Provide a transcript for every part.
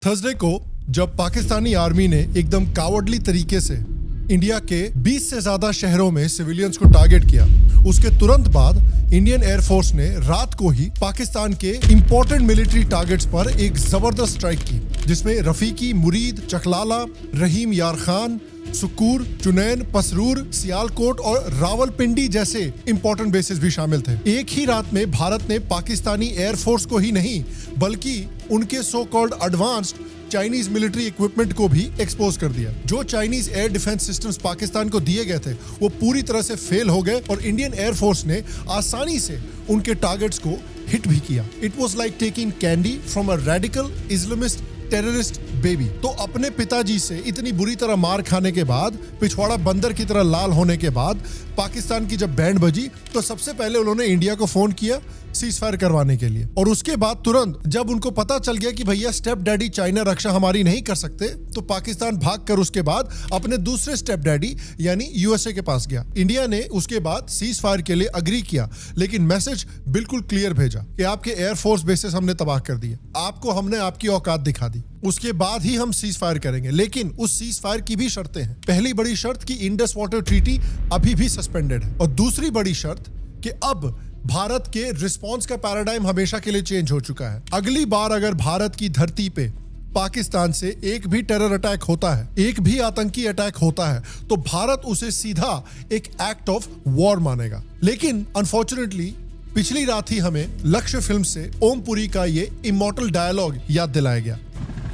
Thursday को जब Pakistani army ने एकदम कावर्डली तरीके से इंडिया के 20 से ज्यादा शहरों में सिविलियंस को टारगेट किया, उसके तुरंत बाद इंडियन एयरफोर्स ने रात को ही पाकिस्तान के इंपॉर्टेंट मिलिट्री टारगेट्स पर एक जबरदस्त स्ट्राइक की, जिसमें रफीकी, मुरीद, चकलाला, रहीम यार खान, सुकूर, चुनैन, पसरूर, सियालकोट और रावलपिंडी जैसे इंपॉर्टेंट बेसेस भी शामिल थे। एक ही रात में भारत ने पाकिस्तानी एयरफोर्स को ही नहीं बल्कि उनके so called advanced Chinese military equipment को भी एक्सपोज कर दिया। जो Chinese air defence systems Pakistan को दिए गए थे वो पूरी तरह से फेल हो गए और इंडियन एयरफोर्स ने आसानी से उनके टारगेट्स को हिट भी किया। It was like taking candy from a radical Islamist terrorist baby. तो अपने पिताजी से इतनी बुरी तरह मार खाने के बाद, पिछवाड़ा बंदर की तरह लाल होने के बाद पाकिस्तान की जब बैंड बजी तो सबसे पहले उन्होंने इंडिया को फोन किया सीज फायर करवाने के लिए। और उसके बाद तुरंत जब उनको पता चल गया कि भैया स्टेप डैडी चाइना रक्षा हमारी नहीं कर सकते, तो पाकिस्तान भागकर उसके बाद अपने दूसरे स्टेप डैडी यानी यूएसए के पास गया। इंडिया ने उसके बाद सीज फायर के लिए अग्री किया, लेकिन मैसेज बिल्कुल क्लियर भेजा कि आपके एयरफोर्स बेसेस हमने तबाह कर दिए, आपको हमने आपकी औकात दिखा दी, उसके बाद ही हम सीज फायर करेंगे। लेकिन उस सीज फायर की भी शर्तें हैं। पहली बड़ी शर्त कि इंडस वाटर ट्रीटी अभी भी सस्पेंडेड है, और दूसरी बड़ी शर्त कि अब भारत के रिस्पांस का पैराडाइम हमेशा के लिए चेंज हो चुका है। अगली बार अगर भारत की धरती पे पाकिस्तान से एक भी टेरर अटैक होता है, एक भी आतंकी अटैक होता है, तो भारत उसे सीधा एक एक्ट ऑफ वॉर मानेगा। लेकिन अनफॉर्चुनेटली पिछली रात ही हमें लक्ष्य फिल्म से ओम पुरी का ये इमॉर्टल डायलॉग याद दिलाया गया।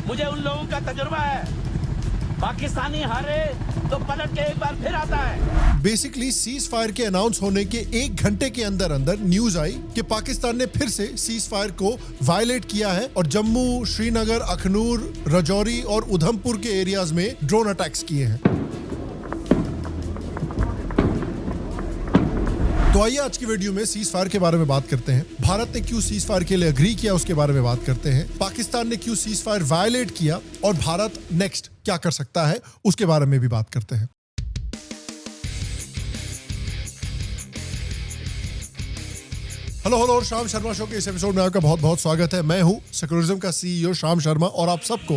मुझे उन लोगों का तजुर्बा है, पाकिस्तानी हारे तो पलट के एक बार फिर आता है। बेसिकली सीज फायर के अनाउंस होने के एक घंटे के अंदर अंदर न्यूज आई कि पाकिस्तान ने फिर से सीज फायर को वायलेट किया है और जम्मू, श्रीनगर, अखनूर, राजौरी और उधमपुर के एरियाज में ड्रोन अटैक्स किए हैं। तो आइए आज की वीडियो में सीज फायर के बारे में बात करते हैं। भारत ने क्यों सीज फायर के लिए अग्री किया उसके बारे में बात करते हैं। पाकिस्तान ने क्यों सीज फायर वायलेट किया और भारत नेक्स्ट क्या कर सकता है उसके बारे में भी बात करते हैं। हेलो शाम शर्मा शो के इस एपिसोड में आपका बहुत बहुत स्वागत है। मैं हूं सेक्युलरिज्म का सीईओ शाम शर्मा और आप सबको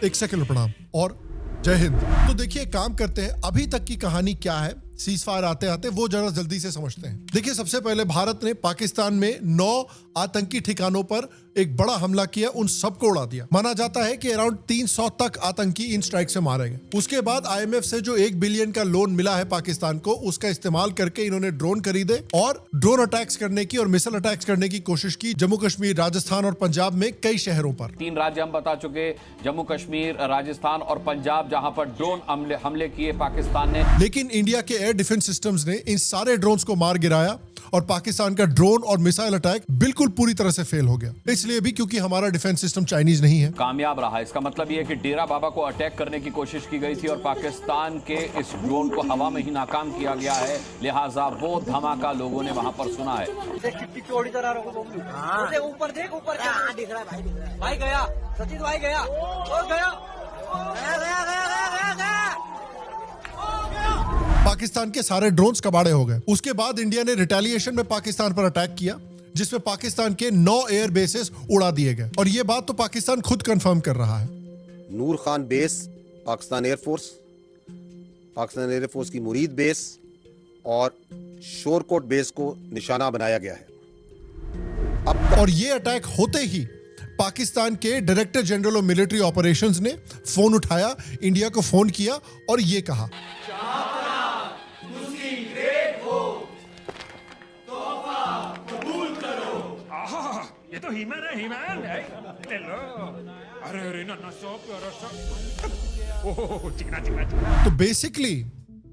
एक सेकंड प्रणाम और जय हिंद। तो देखिए, काम करते हैं अभी तक की कहानी क्या है सीज फायर आते आते वो जरा जल्दी से समझते हैं। देखिए, सबसे पहले भारत ने पाकिस्तान में 9 आतंकी ठिकानों पर एक बड़ा हमला किया, उन सबको उड़ा दिया। माना जाता है कि अराउंड 300 तक आतंकी इन स्ट्राइक से मारे गए। उसके बाद आईएमएफ से जो 1 बिलियन का लोन मिला है पाकिस्तान को, उसका इस्तेमाल करके इन्होंने ड्रोन खरीदे और ड्रोन अटैक्स करने की और मिसाइल अटैक्स करने की कोशिश की जम्मू कश्मीर, राजस्थान और पंजाब में कई शहरों पर। 3 राज्य हम बता चुके, जम्मू कश्मीर, राजस्थान और पंजाब, जहां पर ड्रोन हमले किए पाकिस्तान ने। लेकिन इंडिया के एयर डिफेंस सिस्टम्स ने इन सारे ड्रोन्स को मार गिराया और पाकिस्तान का ड्रोन और मिसाइल अटैक बिल्कुल पूरी तरह से फेल हो गया। इसलिए भी क्योंकि हमारा डिफेंस सिस्टम चाइनीज नहीं है। कामयाब रहा। इसका मतलब यह है कि डेरा बाबा को अटैक करने की कोशिश की गई थी और पाकिस्तान के इस ड्रोन को हवा में ही नाकाम किया गया है, लिहाजा वो धमाका लोगों ने वहां पर सुना है। ऊपर देख, ऊपर दिख रहा है भाई गया, सचिन भाई गया और गया। पाकिस्तान के सारे ड्रोन्स कबाड़े हो गए। उसके बाद इंडिया ने रिटेलिएशन में पाकिस्तान पर अटैक किया, जिसमें पाकिस्तान के 9 एयर बेसेस उड़ा दिए गए। और ये बात तो पाकिस्तान खुद कंफर्म कर रहा है। नूर खान बेस पाकिस्तान एयरफोर्स की मुरीद बेस और शोरकोट बेस को निशाना बनाया गया है। और ये अटैक होते ही पाकिस्तान के director general of military operations ने फोन उठाया, इंडिया को फोन किया और ये कहा, ये तो हीमैन है, हीमैन ले लो। अरे ना सो प्यारा सा, ओह चिकना। तो बेसिकली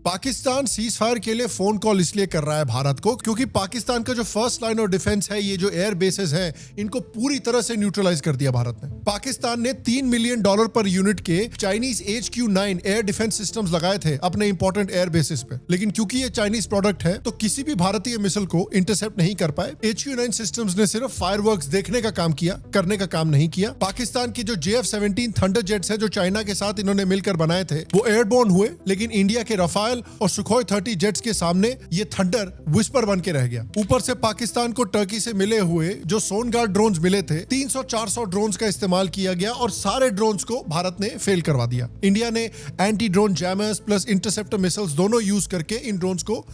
पाकिस्तान सीज फायर के लिए फोन कॉल इसलिए कर रहा है भारत को क्योंकि पाकिस्तान का जो फर्स्ट लाइन ऑफ डिफेंस है, ये जो एयर बेसेस हैं, इनको पूरी तरह से न्यूट्रलाइज कर दिया भारत ने। पाकिस्तान ने $3 मिलियन पर यूनिट के Chinese HQ-9 air defence systems लगाए थे अपने इंपॉर्टेंट एयर बेसिस पे, लेकिन क्योंकि ये चाइनीज प्रोडक्ट है तो किसी भी भारतीय मिसाइल को इंटरसेप्ट नहीं कर पाए। HQ-9 सिस्टम्स ने सिर्फ फायरवर्क्स देखने का काम किया, करने का काम नहीं किया। पाकिस्तान की जो JF-17 थंडर जेट्स है जो चाइना के साथ इन्होंने मिलकर बनाए थे, वो एयरबोर्न हुए, लेकिन इंडिया के रफाल मिसाइल और सुखोई 30 जेट्स के सामने ये थंडर विस्पर बन के रह गया। ऊपर से पाकिस्तान को टर्की से मिले हुए जो सोनगार्ड ड्रोन्स मिले थे, 300-400 ड्रोन्स का इस्तेमाल किया गया और सारे ड्रोन्स को भारत ने फेल करवा दिया। इंडिया ने anti drone jammers plus interceptor missiles दोनों यूज करके इन ड्रोन्स को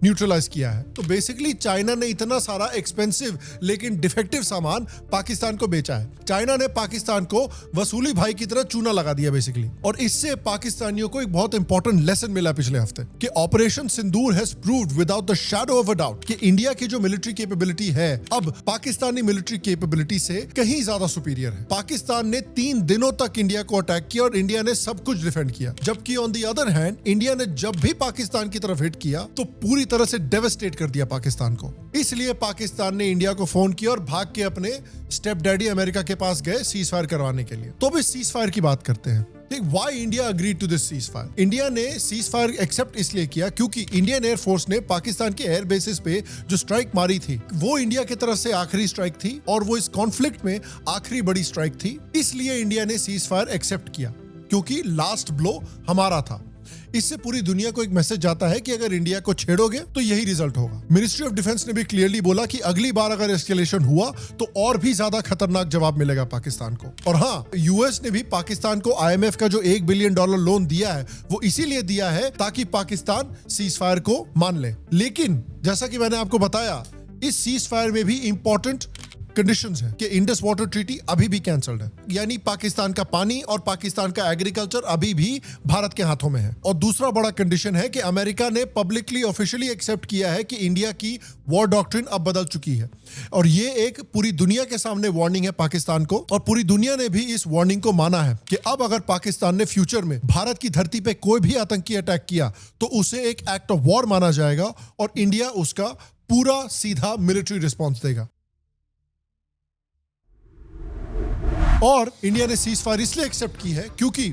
न्यूट्रलाइज किया है। तो बेसिकली चाइना ने इतना सारा एक्सपेंसिव लेकिन डिफेक्टिव सामान पाकिस्तान को बेचा है। चाइना ने पाकिस्तान को वसूली भाई की तरह चूना लगा दिया बेसिकली। और इससे पाकिस्तानियों को एक बहुत इंपॉर्टेंट लेसन मिला पिछले हफ्ते कि operation Sindoor has proved without the shadow of a doubt कि इंडिया की जो मिलिट्री कैपेबिलिटी है अब पाकिस्तानी मिलिट्री कैपेबिलिटी से कहीं ज्यादा सुपीरियर है। पाकिस्तान ने 3 दिनों तक इंडिया को अटैक किया और इंडिया ने सब कुछ डिफेंड किया, जबकि on the other hand India ने जब भी पाकिस्तान की तरफ हिट किया तो पूरी तरह से डेवास्टेट कर दिया पाकिस्तान को। इसलिए पाकिस्तान ने इंडिया को फोन किया और भाग के अपने स्टेप डैडी अमेरिका के पास गए सीज फायर करवाने के लिए। तो भी सीज फायर की बात करते हैं। Why India agreed to this ceasefire? India ने सीज फायर एक्सेप्ट इसलिए किया क्योंकि इंडियन एयरफोर्स ने पाकिस्तान के एयरबेसेस पे जो स्ट्राइक मारी थी वो इंडिया की तरफ से आखिरी स्ट्राइक थी और वो इस कॉन्फ्लिक्ट में आखिरी बड़ी स्ट्राइक थी। इसलिए इंडिया ने सीज फायर एक्सेप्ट किया क्योंकि लास्ट ब्लो हमारा था। इससे पूरी दुनिया को एक मैसेज जाता है कि अगर इंडिया को छेड़ोगे तो यही रिजल्ट होगा। मिनिस्ट्री ऑफ डिफेंस ने भी क्लियरली बोला कि अगली बार अगर एस्केलेशन हुआ तो और भी ज्यादा खतरनाक जवाब मिलेगा पाकिस्तान को। और हाँ, यूएस ने भी पाकिस्तान को IMF का जो $1 बिलियन लोन दिया है वो इसीलिए दिया है ताकि पाकिस्तान सीज फायर को मान ले। लेकिन जैसा कि मैंने आपको बताया, इस सीज फायर में भी इंपॉर्टेंट कंडीशंस है कि इंडस वाटर ट्रीटी अभी भी कैंसल्ड है, यानी पाकिस्तान का पानी और पाकिस्तान का एग्रीकल्चर अभी भी भारत के हाथों में है। और दूसरा बड़ा कंडीशन है कि अमेरिका ने पब्लिकली ऑफिशियली एक्सेप्ट किया है कि इंडिया की वॉर डॉक्ट्रिन अब बदल चुकी है और ये एक पूरी दुनिया के सामने वार्निंग है पाकिस्तान को। और पूरी दुनिया ने भी इस वार्निंग को माना है कि अब अगर पाकिस्तान ने फ्यूचर में भारत की धरती पे कोई भी आतंकी अटैक किया तो उसे एक एक्ट ऑफ वॉर माना जाएगा और इंडिया उसका पूरा सीधा मिलिट्री रिस्पॉन्स देगा। और इंडिया ने सीज फायर इसलिए एक्सेप्ट की है क्योंकि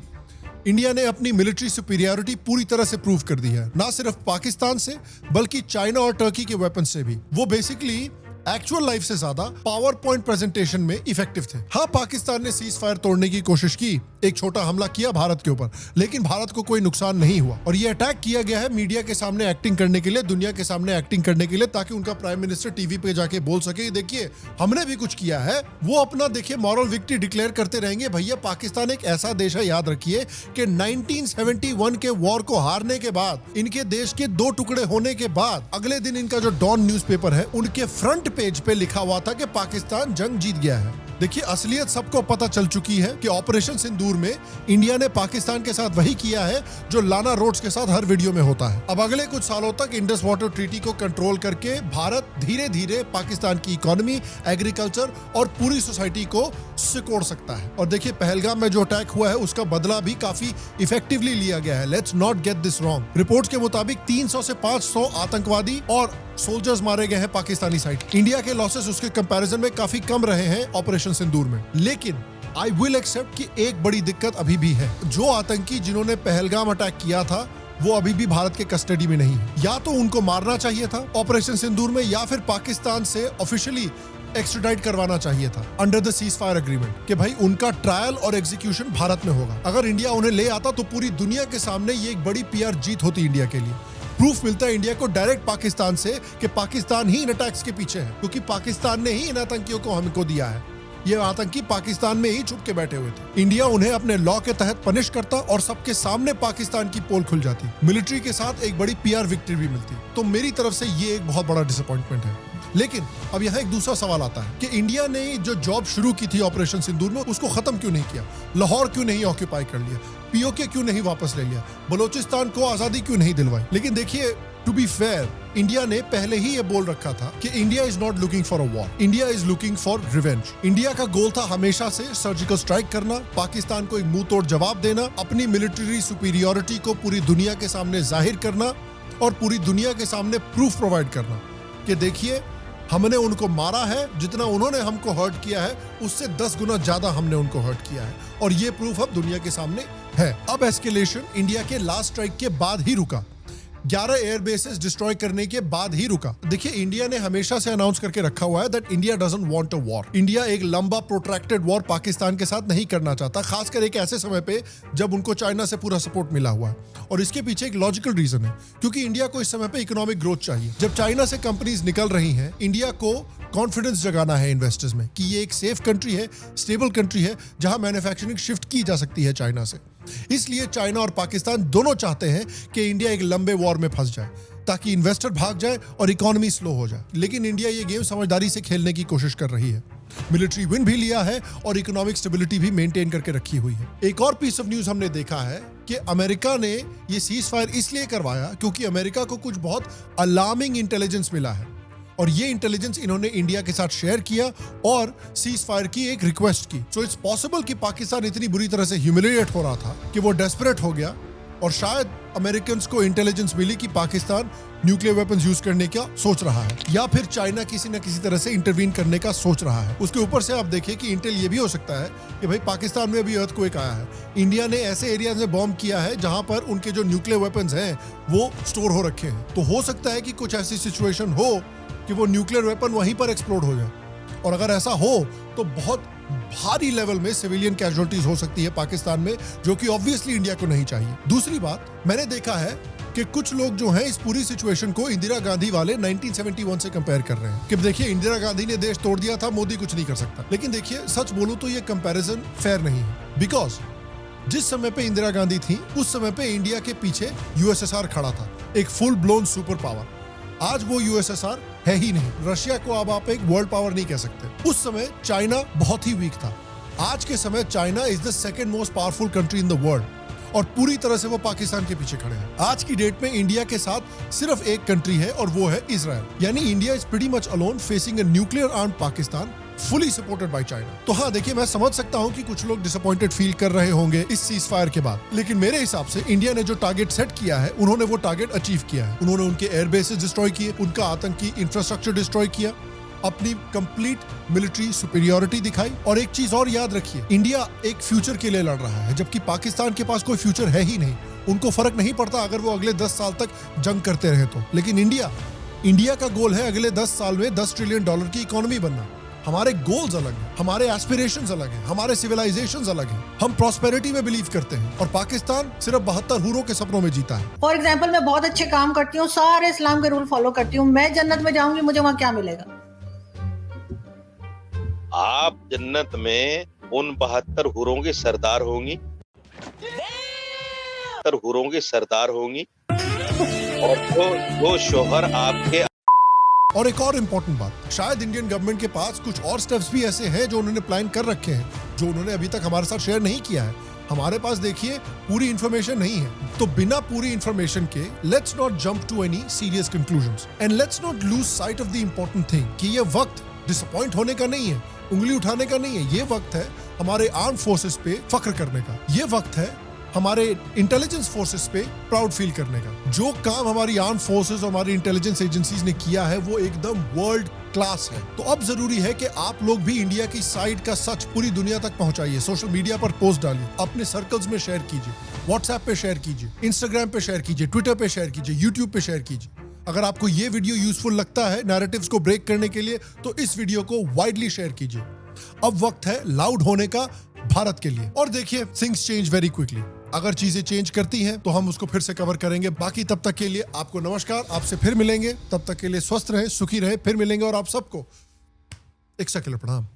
इंडिया ने अपनी मिलिट्री सुपीरियरिटी पूरी तरह से प्रूव कर दी है, ना सिर्फ पाकिस्तान से बल्कि चाइना और टर्की के वेपन से भी। वो बेसिकली एक्चुअल लाइफ से ज्यादा पावर पॉइंट प्रेजेंटेशन में इफेक्टिव थे। हाँ, पाकिस्तान ने सीज फायर तोड़ने की कोशिश की, एक छोटा हमला किया भारत के ऊपर, लेकिन भारत को कोई नुकसान नहीं हुआ। और ये अटैक किया गया है मीडिया के सामने एक्टिंग करने के लिए, दुनिया के सामने एक्टिंग करने के लिए, ताकि उनका प्राइम मिनिस्टर टीवी पे जाके बोल सके देखिए हमने भी कुछ किया है। वो अपना देखिए मॉरल विक्ट्री डिक्लेयर करते रहेंगे। भैया, पाकिस्तान एक ऐसा देश है, याद रखिए, कि 1971 के वॉर को हारने के बाद, इनके देश के 2 टुकड़े होने के बाद, अगले दिन इनका जो डॉन न्यूज़पेपर है उनके फ्रंट पेज पे लिखा हुआ था कि पाकिस्तान जंग जीत गया है। देखिए, असलियत सबको पता चल चुकी है कि ऑपरेशन सिंदूर में इंडिया ने पाकिस्तान के साथ वही किया है जो लाना रोड्स के साथ हर वीडियो में होता है। अब अगले कुछ सालों तक इंडस वाटर ट्रीटी को कंट्रोल करके भारत धीरे धीरे पाकिस्तान की इकोनॉमी, एग्रीकल्चर और पूरी सोसाइटी को सिकोड़ सकता है। और देखिए, पहलगाम में जो अटैक हुआ है उसका बदला भी काफी इफेक्टिवली लिया गया है। Let's not get this wrong. Reports के मुताबिक 300 से 500 आतंकवादी और सोल्जर्स मारे गए हैं पाकिस्तानी साइड। इंडिया के लॉसेस उसके कंपैरिजन में काफी कम रहे हैं ऑपरेशन सिंदूर में। लेकिन आई विल एक्सेप्ट कि एक बड़ी दिक्कत अभी भी है। जो आतंकी जिन्होंने पहलगाम अटैक किया था वो अभी भी भारत के कस्टडी में नहीं है। या तो उनको मारना चाहिए था ऑपरेशन सिंदूर में, या फिर पाकिस्तान से ऑफिशियली एक्स्ट्राडाइट करवाना चाहिए था under the cease fire agreement, कि भाई उनका ट्रायल और एग्जीक्यूशन भारत में होगा। अगर इंडिया उन्हें ले आता तो पूरी दुनिया के सामने ये एक बड़ी PR जीत होती इंडिया के लिए। प्रूफ मिलता है इंडिया को डायरेक्ट पाकिस्तान से कि पाकिस्तान ही इन अटैक्स के पीछे है, क्योंकि पाकिस्तान ने ही इन आतंकियों को हमको दिया है। ये आतंकी पाकिस्तान में ही छुप के बैठे हुए थे। इंडिया उन्हें अपने लॉ के तहत पनिश करता और सबके सामने पाकिस्तान की पोल खुल जाती। मिलिट्री के साथ एक बड़ी PR विक्ट्री भी मिलती। तो मेरी तरफ से ये एक बहुत बड़ा डिसअपॉइंटमेंट है। लेकिन अब यहाँ एक दूसरा सवाल आता है कि इंडिया ने जो जॉब शुरू की थी ऑपरेशन सिंदूर में, उसको खत्म क्यों नहीं किया? लाहौर क्यों नहीं ऑक्यूपाई कर लिया? POK क्यों नहीं वापस ले लिया? बलोचिस्तान को आजादी क्यों नहीं दिलवाई? लेकिन देखिए, टू बी फेयर, इंडिया ने पहले ही ये बोल रखा था कि India is not looking for a war, India is looking for revenge. India का गोल था हमेशा से सर्जिकल स्ट्राइक करना, पाकिस्तान को एक मुंह तोड़ जवाब देना, अपनी मिलिट्री सुपीरियरिटी को पूरी दुनिया के सामने जाहिर करना और पूरी दुनिया के सामने प्रूफ प्रोवाइड करना कि देखिए हमने उनको मारा है, जितना उन्होंने हमको हर्ट किया है उससे 10 गुना ज्यादा हमने उनको हर्ट किया है, और ये प्रूफ अब दुनिया के सामने है। अब एस्केलेशन इंडिया के लास्ट स्ट्राइक के बाद ही रुका। 11 एयरबेसेस डिस्ट्रॉय करने के बाद ही रुका। देखिए, इंडिया ने हमेशा से अनाउंस करके रखा हुआ है that India doesn't want a war. India एक लंबा प्रोट्रैक्टेड वॉर पाकिस्तान के साथ नहीं करना चाहता, खासकर एक ऐसे समय पे जब उनको चाइना से पूरा सपोर्ट मिला हुआ है। और इसके पीछे एक लॉजिकल रीजन है, क्योंकि इंडिया को इस समय पे इकोनॉमिक ग्रोथ चाहिए। जब चाइना से कंपनीज निकल रही हैं, इंडिया को कॉन्फिडेंस जगाना है इन्वेस्टर्स में कि ये एक सेफ कंट्री है, स्टेबल कंट्री है, जहां मैन्युफैक्चरिंग शिफ्ट की जा सकती है चाइना से। इसलिए चाइना और पाकिस्तान दोनों चाहते हैं कि इंडिया एक लंबे वॉर में फंस जाए, ताकि इन्वेस्टर भाग जाए और इकोनॉमी स्लो हो जाए। लेकिन इंडिया ये गेम समझदारी से खेलने की कोशिश कर रही है, मिलिट्री विन भी लिया है और इकोनॉमिक स्टेबिलिटी भी मेंटेन करके रखी हुई है। एक और पीस ऑफ न्यूज हमने देखा है कि अमेरिका ने ये सीज फायर इसलिए करवाया क्योंकि अमेरिका को कुछ बहुत अलार्मिंग इंटेलिजेंस मिला है, और ये इंटेलिजेंस इन्होंने इंडिया के साथ शेयर किया और सीज फायर की एक रिक्वेस्ट की। सो इट्स पॉसिबल कि पाकिस्तान इतनी बुरी तरह से ह्यूमिलिएट हो रहा था कि वो डेस्परेट हो गया, और शायद अमेरिकन्स को इंटेलिजेंस मिली कि पाकिस्तान न्यूक्लियर वेपन्स यूज करने का सोच रहा है, या फिर चाइना किसी न किसी तरह से इंटरवीन करने का सोच रहा है। उसके ऊपर से आप देखिए कि इंटेल ये भी हो सकता है कि भाई पाकिस्तान में अभी अर्थक्वेक आया है, इंडिया ने ऐसे एरियाज में बॉम्ब किया है जहां पर उनके जो न्यूक्लियर वेपन्स हैं वो स्टोर हो रखे हैं। तो हो सकता है कि कुछ ऐसी सिचुएशन हो कि वो न्यूक्लियर वेपन वहीं पर एक्सप्लोड हो जाए, और अगर ऐसा हो तो बहुत भारी लेवल में सिविलियन कैजुअलिटीज हो सकती है पाकिस्तान में, जो कि ऑब्वियसली इंडिया को नहीं चाहिए। दूसरी बात, मैंने देखा है कि कुछ लोग जो हैं इस पूरी सिचुएशन को इंदिरा गांधी वाले 1971 से कंपेयर कर रहे हैं कि देखिए इंदिरा गांधी ने देश तोड़ दिया था, मोदी कुछ नहीं कर सकता। लेकिन देखिए, सच बोलूं तो ये कंपैरिजन फेयर नहीं है, बिकॉज जिस समय पे इंदिरा गांधी थी उस समय पे इंडिया के पीछे यूएसएसआर खड़ा था, एक फुल ब्लोन सुपर पावर। आज वो यूएसएसआर है ही नहीं। रशिया को अब आप एक वर्ल्ड पावर नहीं कह सकते। उस समय चाइना बहुत ही वीक था। आज के समय China is the second most powerful country in the world, और पूरी तरह से वो पाकिस्तान के पीछे खड़े हैं। आज की डेट में इंडिया के साथ सिर्फ एक कंट्री है और वो है इजराइल। यानी India is pretty much alone facing a nuclear armed Pakistan, fully supported by China. तो हाँ, देखिए, मैं समझ सकता हूं कि कुछ लोग डिसअपॉइंटेड फील कर रहे होंगे इस सीज फायर के बाद, लेकिन मेरे हिसाब से इंडिया ने जो टारगेट सेट किया है, उन्होंने वो टारगेट अचीव किया है। उन्होंने उनके एयरबेसेस डिस्ट्रॉय किए, उनका आतंकी इंफ्रास्ट्रक्चर डिस्ट्रॉय किया, अपनी कंप्लीट मिलिट्री सुपीरियरिटी दिखाई। और एक चीज और याद रखिए, इंडिया एक फ्यूचर के लिए लड़ रहा है, जबकि पाकिस्तान के पास कोई फ्यूचर है ही नहीं। उनको फर्क नहीं पड़ता अगर वो अगले 10 साल तक जंग करते रहे तो। लेकिन इंडिया का गोल है अगले 10 साल में $10 ट्रिलियन की इकोनॉमी बनना। हमारे गोल्स अलग हैं, हमारे एस्पिरेशंस अलग हैं, हमारे सिविलाइजेशंस अलग हैं। हम प्रॉस्पेरिटी में बिलीव करते हैं, और पाकिस्तान सिर्फ 72 हूरों के सपनों में जीता है। फॉर एग्जाम्पल, मैं बहुत अच्छे काम करती हूँ, सारे इस्लाम के रूल फॉलो करती हूँ, मैं जन्नत में जाऊंगी, मुझे वहाँ क्या मिलेगा? आप जन्नत में उन 72 हूरों के सरदार होंगी, 72 हूरों के सरदार होंगी, और वो शोहर आपके। और एक और इम्पोर्टेंट बात, शायद इंडियन गवर्नमेंट के पास कुछ और स्टेप्स भी ऐसे हैं जो उन्होंने प्लान कर रखे हैं, जो उन्होंने अभी तक हमारे साथ शेयर नहीं किया है। हमारे पास देखिए पूरी इंफॉर्मेशन नहीं है, तो बिना पूरी इंफॉर्मेशन के let's not jump to any serious conclusions, and let's not lose sight of the important thing कि ये वक्त डिसअपॉइंट होने का नहीं है, उंगली उठाने का नहीं है। ये वक्त है हमारे आर्म फोर्सेस पे फख्र करने का। ये वक्त है हमारे इंटेलिजेंस फोर्सेस पे प्राउड फील करने का। जो काम हमारी आर्म फोर्सेस और हमारी इंटेलिजेंस एजेंसीज ने किया है वो एकदम वर्ल्ड क्लास है। तो अब जरूरी है कि आप लोग भी इंडिया की साइड का सच पूरी दुनिया तक पहुंचाइए। सोशल मीडिया पर पोस्ट डालिए, अपने सर्कल्स में शेयर कीजिए, व्हाट्सएप पे शेयर कीजिए, इंस्टाग्राम पे शेयर कीजिए, ट्विटर पे शेयर कीजिए, यूट्यूब पे शेयर कीजिए। अगर आपको ये वीडियो यूजफुल लगता है नैरेटिव्स को ब्रेक करने के लिए, तो इस वीडियो को वाइडली शेयर कीजिए। अब वक्त है लाउड होने का भारत के लिए। और देखिए, थिंग्स चेंज वेरी क्विकली। अगर चीजें चेंज करती हैं तो हम उसको फिर से कवर करेंगे। बाकी तब तक के लिए आपको नमस्कार, आपसे फिर मिलेंगे। तब तक के लिए स्वस्थ रहें, सुखी रहें, फिर मिलेंगे। और आप सबको एक सेकंड प्रणाम।